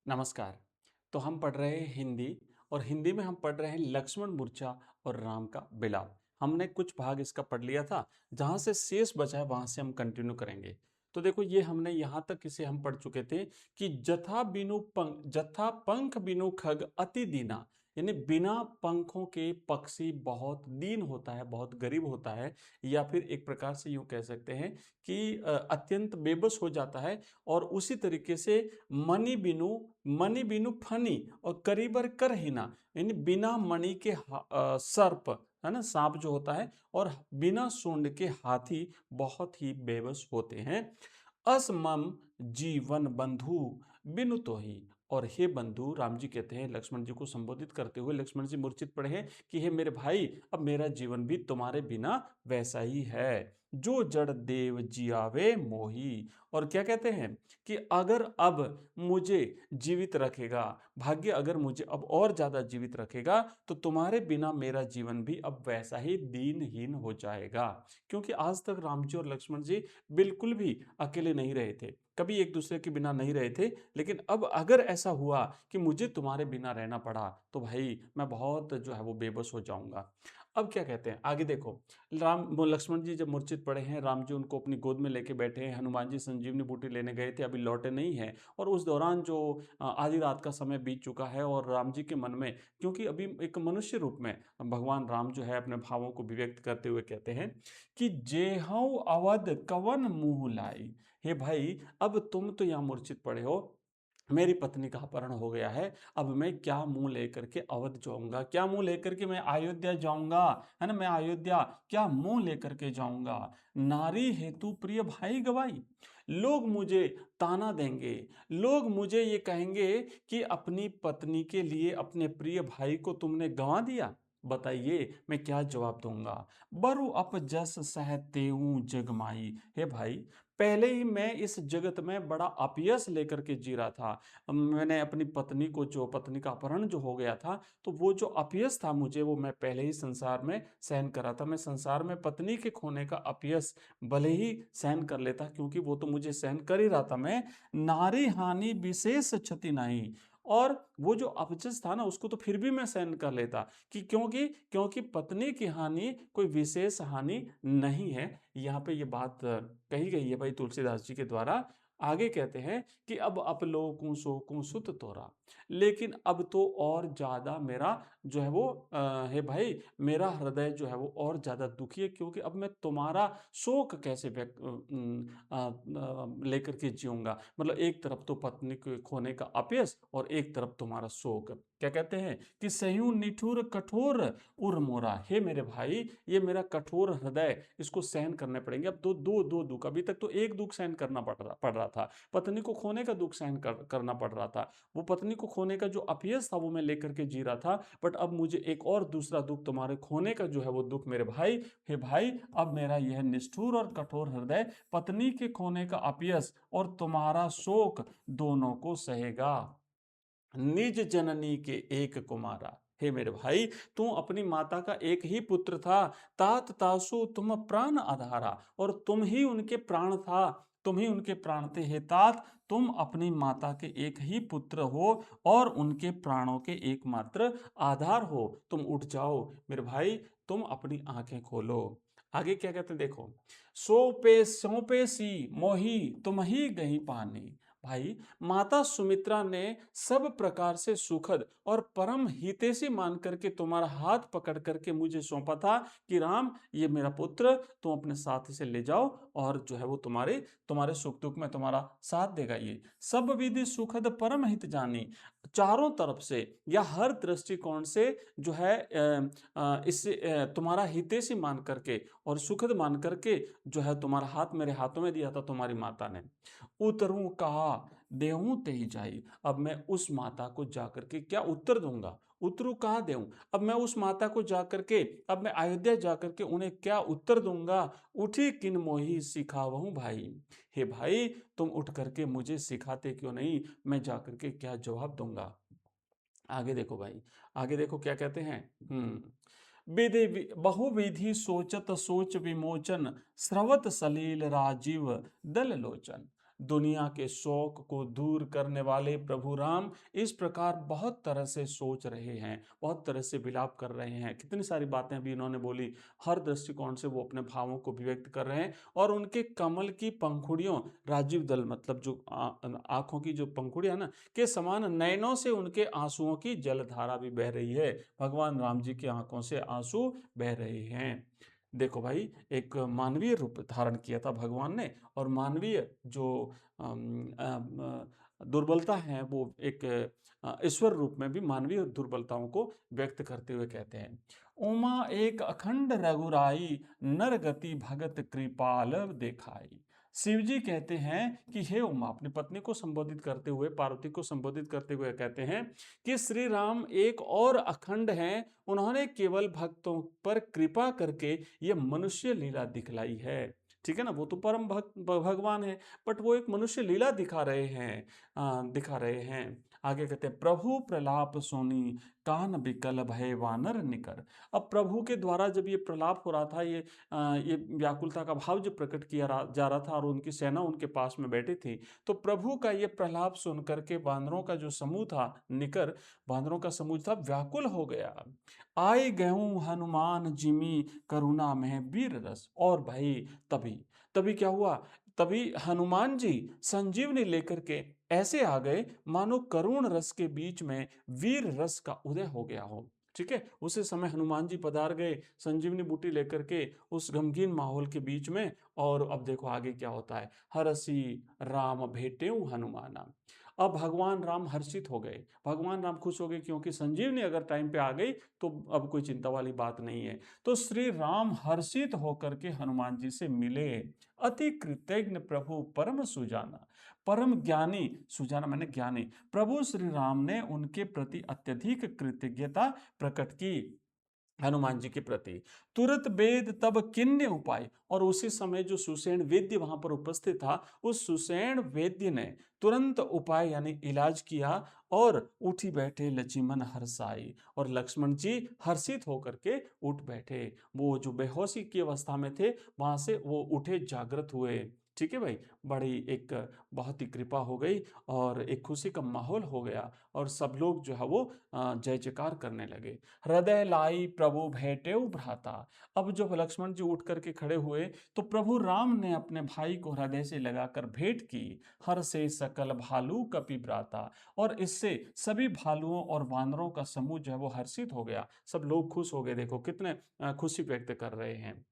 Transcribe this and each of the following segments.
नमस्कार। तो हम पढ़ रहे हैं हिंदी और हिंदी में हम पढ़ रहे हैं लक्ष्मण मूर्छा और राम का बिलाप। हमने कुछ भाग इसका पढ़ लिया था, जहाँ से शेष बचा है वहाँ से हम कंटिन्यू करेंगे। तो देखो ये हमने यहाँ तक इसे हम पढ़ चुके थे कि जथा पंख बिनु खग अति दीना, यानी बिना पंखों के पक्षी बहुत दीन होता है, बहुत गरीब होता है, या फिर एक प्रकार से यूँ कह सकते हैं कि अत्यंत बेबस हो जाता है। और उसी तरीके से मणि बिनु फनी और करीबर करहीना, यानी बिना मणि के सर्प, है ना, सांप जो होता है, और बिना सूंड के हाथी बहुत ही बेबस होते हैं। असमम जीवन बंधु बिनु तोहि। और हे बंधु, राम जी कहते हैं लक्ष्मण जी को संबोधित करते हुए, लक्ष्मण जी मूर्छित पड़े हैं कि हे मेरे भाई, अब मेरा जीवन भी तुम्हारे बिना वैसा ही है। जो जड़ देव जियावे मोही। और क्या कहते हैं कि अगर अब मुझे जीवित रखेगा, भाग्य अगर मुझे अब और ज्यादा जीवित रखेगा, तो तुम्हारे बिना मेरा जीवन भी अब वैसा ही दीनहीन हो जाएगा। क्योंकि आज तक राम जी और लक्ष्मण जी बिल्कुल भी अकेले नहीं रहे थे, कभी एक दूसरे के बिना नहीं रहे थे। लेकिन अब अगर ऐसा हुआ कि मुझे तुम्हारे बिना रहना पड़ा, तो भाई मैं बहुत जो है वो बेबस हो जाऊंगा। अब क्या कहते हैं आगे देखो। लक्ष्मण जी जब मूर्छित पड़े हैं, राम जी उनको अपनी गोद में लेके बैठे हैं, हनुमान जी संजीवनी बूटी लेने गए थे, अभी लौटे नहीं हैं। और उस दौरान जो आधी रात का समय बीत चुका है, और राम जी के मन में, क्योंकि अभी एक मनुष्य रूप में भगवान राम जो है अपने भावों को अभिव्यक्त करते हुए कहते हैं कि जेहऊ अवध कवन मुँह लाई। हे भाई, अब तुम तो यहाँ मूर्छित पड़े हो, मेरी पत्नी का अपहरण हो गया है, अब मैं क्या मुंह लेकर के अवध जाऊंगा, क्या मुंह लेकर के मैं अयोध्या जाऊंगा, है ना, मैं अयोध्या क्या मुंह लेकर के जाऊंगा। नारी हेतु प्रिय भाई गवाई। लोग मुझे ताना देंगे, लोग मुझे ये कहेंगे कि अपनी पत्नी के लिए अपने प्रिय भाई को तुमने गंवा दिया। बताइए मैं क्या जवाब दूंगा। बरु अपजस सह तेऊ जगमाई। हे भाई, पहले ही मैं इस जगत में बड़ा अपयश लेकर के जी रहा था। मैंने अपनी पत्नी को, जो पत्नी का अपहरण जो हो गया था, तो वो जो अपयश था मुझे, वो मैं पहले ही संसार में सहन कर रहा था। मैं संसार में पत्नी के खोने का अपयश भले ही सहन कर लेता, क्योंकि वो तो मुझे सहन कर ही रहा था मैं। नारी हानि विशेष क्षति नहीं। और वो जो अपजस था ना, उसको तो फिर भी मैं सहन कर लेता, कि क्योंकि क्योंकि पत्नी की हानि कोई विशेष हानि नहीं है। यहाँ पे ये बात कही गई है भाई तुलसीदास जी के द्वारा। आगे कहते हैं कि अब अपलोकूं सोकूं सुत तोरा। लेकिन अब तो और ज्यादा मेरा जो है वो है भाई, मेरा हृदय जो है वो और ज्यादा दुखी है, क्योंकि अब मैं तुम्हारा शोक कैसे लेकर के जीऊंगा। मतलब एक तरफ तो पत्नी के खोने का अपयश, और एक तरफ तुम्हारा शोक। क्या कहते हैं कि सह्यू निठुर कठोर उर मोरा। हे मेरे भाई, ये मेरा कठोर हृदय, इसको सहन करने पड़ेंगे। अब दो दुख, अभी तक तो एक दुख सहन करना पड़ रहा था, पत्नी को खोने का दुख सहन करना पड़ रहा था। वो पत्नी को खोने का जो अपयश था वो मैं लेकर के जी रहा था, बट अब मुझे एक और दूसरा दुख, तुम्हारे खोने का जो है वो दुख मेरे भाई। हे भाई, अब मेरा यह निष्ठुर और कठोर हृदय पत्नी के खोने का अपयश और तुम्हारा शोक दोनों को सहेगा। निज जननी के एक कुमारा। हे मेरे भाई, तू अपनी माता का एक ही पुत्र था। तात तासु तुम प्राण आधारा, और तुम ही उनके प्राण था, तुम ही उनके प्राण थे। हे तात, तुम अपनी माता के एक ही पुत्र हो और उनके प्राणों के एकमात्र आधार हो। तुम उठ जाओ मेरे भाई, तुम अपनी आंखें खोलो। आगे क्या कहते हैं देखो। सौंपे सी मोही तुम ही गही पानी। भाई, माता सुमित्रा ने सब प्रकार से सुखद और परम हितैषी मान करके तुम्हारा हाथ पकड़ करके मुझे सौंपा था कि राम, ये मेरा पुत्र तुम अपने साथ से ले जाओ, और जो है वो तुम्हारे तुम्हारे सुख दुख में तुम्हारा साथ देगा। ये सब विधि सुखद परम हित जानी। चारों तरफ से या हर दृष्टिकोण से जो है इससे तुम्हारा हितैषी मान करके और सुखद मान करके जो है तुम्हारा हाथ मेरे हाथों में दिया था तुम्हारी माता ने। उतरूं कहा देहूं ते ही जाई। अब मैं उस माता को जाकर के क्या उत्तर दूंगा। उतरू कहा देऊं, अब मैं उस माता को जाकर के, अब मैं अयोध्या जाकर के उन्हें क्या उत्तर दूंगा। उठी किन मोही सिखावहूं भाई। हे भाई, तुम उठ करके मुझे सिखाते क्यों नहीं, मैं जाकर के क्या जवाब दूंगा। आगे देखो भाई, आगे देखो क्या कहते हैं। बहुविधि सोचत सोच विमोचन, स्रवत सलील राजीव दल लोचन। दुनिया के शौक को दूर करने वाले प्रभु राम इस प्रकार बहुत तरह से सोच रहे हैं, बहुत तरह से विलाप कर रहे हैं। कितनी सारी बातें अभी इन्होंने बोली, हर दृष्टिकोण से वो अपने भावों को अभिव्यक्त कर रहे हैं। और उनके कमल की पंखुड़ियों, राजीव दल मतलब जो आंखों की जो पंखुड़ियां ना के समान नयनों से उनके आंसुओं की जलधारा भी बह रही है। भगवान राम जी की आंखों से आंसू बह रहे हैं। देखो भाई, एक मानवीय रूप धारण किया था भगवान ने, और मानवीय जो दुर्बलता है वो एक ईश्वर रूप में भी मानवीय दुर्बलताओं को व्यक्त करते हुए कहते हैं, उमा एक अखंड रघुराई, नर गति भगत कृपाल देखाई। शिव जी कहते हैं कि हे उमा, अपनी पत्नी को संबोधित करते हुए, पार्वती को संबोधित करते हुए कहते हैं कि श्री राम एक और अखंड हैं, उन्होंने केवल भक्तों पर कृपा करके ये मनुष्य लीला दिखलाई है। ठीक है ना, वो तो परम भगवान है, बट वो एक मनुष्य लीला दिखा रहे हैं। आगे कहते हैं, प्रभु प्रलाप सोनी, कान बिकल भय वानर निकर। अब प्रभु के द्वारा जब ये प्रलाप हो रहा था, ये व्याकुलता का भाव जो प्रकट जा रहा था, और उनकी सेना उनके पास में बैठी थी, तो प्रभु का ये प्रलाप सुन करके बानरों का जो समूह था, निकर बानरों का समूह था, व्याकुल हो गया। आए गयूं हनुमान जिमी, करुणा में वीर रस। और भाई तभी तभी क्या हुआ, तभी हनुमान जी संजीवनी लेकर के ऐसे आ गए मानो करुण रस के बीच में वीर रस का उदय हो गया हो। ठीक है, उसी समय हनुमान जी पधार गए संजीवनी बूटी लेकर के उस गमगीन माहौल के बीच में। और अब देखो आगे क्या होता है, हरसी राम भेटेऊ हनुमाना। अब भगवान राम हर्षित हो गए, भगवान राम खुश हो गए, क्योंकि संजीवनी अगर टाइम पे आ गई तो अब कोई चिंता वाली बात नहीं है। तो श्री राम हर्षित होकर के हनुमान जी से मिले। अति कृतज्ञ प्रभु परम सुजाना, परम ज्ञानी, सुजाना मैंने ज्ञानी, प्रभु श्री राम ने उनके प्रति अत्यधिक कृतज्ञता प्रकट की, हनुमान जी के प्रति। तुरंत वेद तब किन्ने उपाय। और उसी समय जो सुषेण वेद्य वहां पर उपस्थित था, उस सुषेण वेद्य ने तुरंत उपाय यानी इलाज किया, और उठी बैठे लक्ष्मण हर्षाई। और लक्ष्मण जी हर्षित होकर के उठ बैठे, वो जो बेहोशी की अवस्था में थे वहां से वो उठे, जागृत हुए। ठीक है भाई, बड़ी एक बहुत ही कृपा हो गई, और एक खुशी का माहौल हो गया, और सब लोग जो है वो जय जयकार करने लगे। हृदय लाई प्रभु भेटेऊ भ्राता। अब जब लक्ष्मण जी उठ करके खड़े हुए, तो प्रभु राम ने अपने भाई को हृदय से लगाकर भेंट की। हर से सकल भालू कपि भ्राता। और इससे सभी भालुओं और वानरों का समूह जो है वो हर्षित हो गया, सब लोग खुश हो गए। देखो कितने खुशी व्यक्त कर रहे हैं।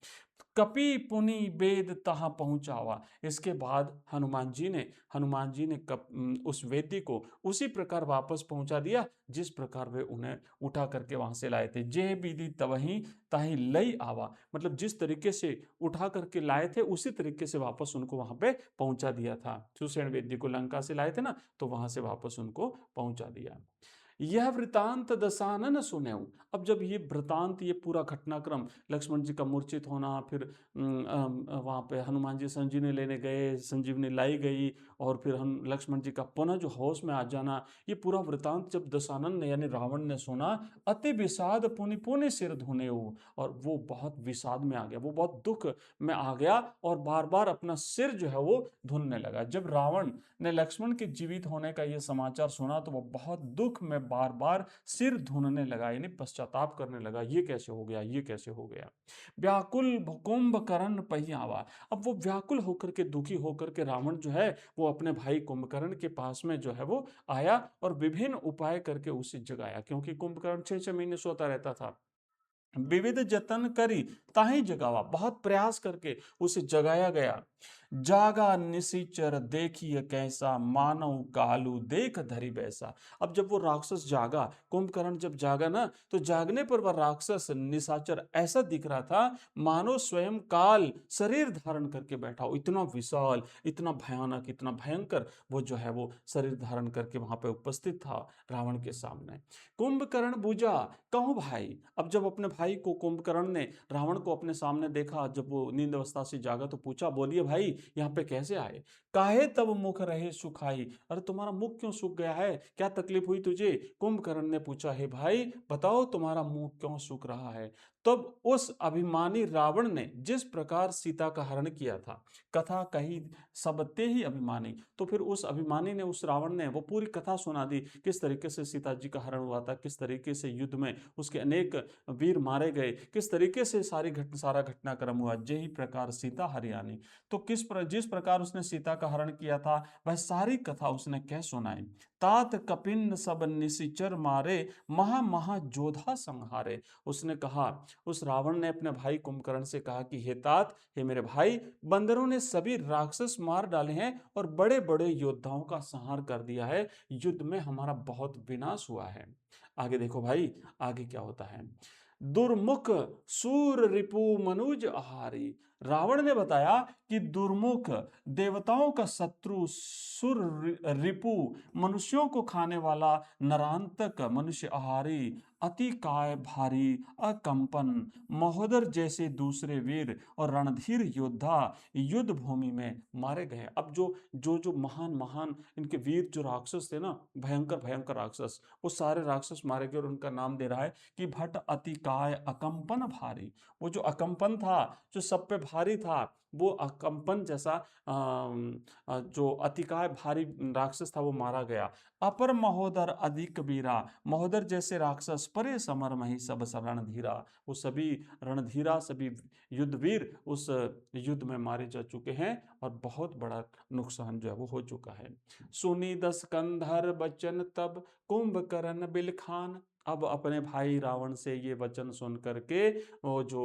कपि पुनि वेद तहाँ पहुंचावा। इसके बाद हनुमान जी ने उस वेदी को उसी प्रकार वापस पहुंचा दिया जिस प्रकार वे उन्हें उठा करके वहां से लाए थे। जे विधि तवही ताही लई आवा, मतलब जिस तरीके से उठा करके लाए थे उसी तरीके से वापस उनको वहां पे पहुंचा दिया था। सुषेण वेदी को लंका से लाए थे ना, तो वहां से वापस उनको पहुंचा दिया। यह वृतांत दशानन सुनेऊ। अब जब ये वृतांत, ये पूरा घटनाक्रम, लक्ष्मण जी का मूर्छित होना, फिर वहां पे हनुमान जी संजीवनी लेने गए, संजीवनी लाई गई, और फिर हम लक्ष्मण जी का पुनः जो होश में आ जाना, ये पूरा वृतांत जब दशानन ने यानी रावण ने सुना, अति विषाद पुनि पुनि सिर धुने। और वो बहुत विषाद में आ गया, वो बहुत दुख में आ गया, और बार बार अपना सिर जो है वो धुनने लगा। जब रावण ने लक्ष्मण के जीवित होने का ये समाचार सुना, तो वो बहुत दुख में बार बार सिर धुनने लगा, यानी पश्चाताप करने लगा, ये कैसे हो गया, ये कैसे हो गया। व्याकुल कुंभकर्ण पहियावा। अब वो व्याकुल होकर के, दुखी होकर के रावण जो है वो अपने भाई कुंभकर्ण के पास में जो है वो आया, और विभिन्न उपाय करके उसे जगाया, क्योंकि कुंभकर्ण 6-6 महीने सोता रहता था। विविध जतन करी ताही जगावा, बहुत प्रयास करके उसे जगाया गया। जागा निशिचर देखिए कैसा, मानव कालू देख धरी बैसा। अब जब वो राक्षस जागा, कुंभकर्ण जब जागा ना, तो जागने पर वह राक्षस निशाचर ऐसा दिख रहा था मानो स्वयं काल शरीर धारण करके बैठा हो। इतना विशाल, इतना भयानक, इतना भयंकर वो जो है वो शरीर धारण करके वहां पे उपस्थित था रावण के सामने। कुंभकर्ण बुझा कहूं भाई। अब जब अपने भाई को कुंभकर्ण ने, रावण को अपने सामने देखा, जब वो नींद अवस्था से जागा तो पूछा, बोलिए भाई यहाँ पे कैसे आए? काहे तब मुख रहे सुखाई, अरे तुम्हारा मुख क्यों सूख गया है, क्या तकलीफ हुई तुझे? कुंभकर्ण ने पूछा, है भाई बताओ तुम्हारा मुंह क्यों सूख रहा है? तब उस अभिमानी रावण ने जिस प्रकार सीता का हरण किया था, कथा कही सबते ही अभिमानी, तो फिर उस अभिमानी ने, उस रावण ने वो पूरी कथा सुना दी, किस तरीके से सीता जी का हरण हुआ था, किस तरीके से युद्ध में उसके अनेक वीर मारे गए, किस तरीके से सारा घटनाक्रम हुआ, जय प्रकार सीता हरियाणी। तो जिस प्रकार उसने सीता का हरण किया था, वह सारी कथा उसने कह सुनाई। तात कपिन सब निशिचर मारे, महा महा जोधा संहारे। उसने कहा, उस रावण ने अपने भाई कुंभकर्ण से कहा कि हे तात, हे मेरे भाई, बंदरों ने सभी राक्षस मार डाले हैं और बड़े बड़े योद्धाओं का संहार कर दिया है, युद्ध में हमारा बहुत विनाश हुआ है। आगे देखो भाई, आगे क्या होता है। दुर्मुख सूर रिपु मनुज आहारी। रावण ने बताया कि दुर्मुख, देवताओं का शत्रु, सुर रिपु, मनुष्यों को खाने वाला, नरांतक, मनुष्य आहारी, अति काय भारी, अकंपन, महोदर जैसे दूसरे वीर और रणधीर योद्धा युद्ध भूमि में मारे गए। अब जो जो जो महान महान इनके वीर जो राक्षस थे ना, भयंकर भयंकर राक्षस, वो सारे राक्षस मारे गए और उनका नाम दे रहा है कि भट्ट अतिकाय अकंपन भारी। वो जो अकंपन था, जो सब पे भारी था, वो अकंपन जैसा जो अतिकाय भारी राक्षस था, वो मारा गया। अपर महोदर अधिक वीरा, महोदर जैसे राक्षस परे समर मही सब रणधीरा। वो सभी रणधीरा, सभी युद्धवीर उस युद्ध में मारे जा चुके हैं और बहुत बड़ा नुकसान जो है वो हो चुका है। सुनी दस कंधर बचन तब, कुंभकर्ण बिलखान। अब अपने भाई रावण से ये वचन सुन करके वो जो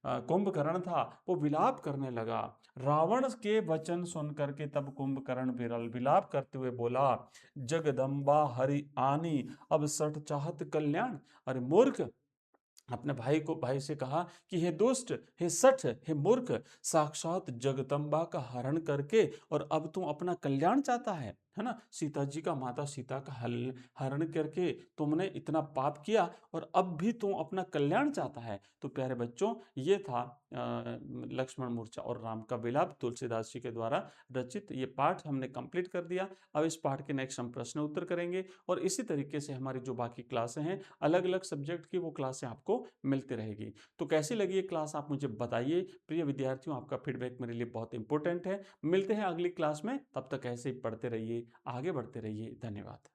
कुंभकर्ण था वो विलाप करने लगा। रावण के वचन सुन करके तब कुंभकर्ण विरल विलाप करते हुए बोला, जगदम्बा हरि आनी, अब सठ चाहत कल्याण। अरे मूर्ख, अपने भाई से कहा कि हे दुष्ट, हे सठ, हे मूर्ख, साक्षात जगदम्बा का हरण करके और अब तू अपना कल्याण चाहता है ना? सीता जी का, माता सीता का हरण करके तुमने इतना पाप किया और अब भी तू अपना कल्याण चाहता है। तो प्यारे बच्चों, ये था लक्ष्मण मूर्छा और राम का विलाप, तुलसीदास जी के द्वारा रचित। ये पाठ हमने कंप्लीट कर दिया। अब इस पाठ के नेक्स्ट हम प्रश्न उत्तर करेंगे और इसी तरीके से हमारी जो बाकी क्लासें हैं, अलग अलग सब्जेक्ट की, वो क्लासें आपको मिलती रहेगी। तो कैसी लगी ये क्लास आप मुझे बताइए। प्रिय विद्यार्थियों, आपका फीडबैक मेरे लिए बहुत इंपॉर्टेंट है। मिलते हैं अगली क्लास में, तब तक ऐसे ही पढ़ते रहिए, आगे बढ़ते रहिए। धन्यवाद।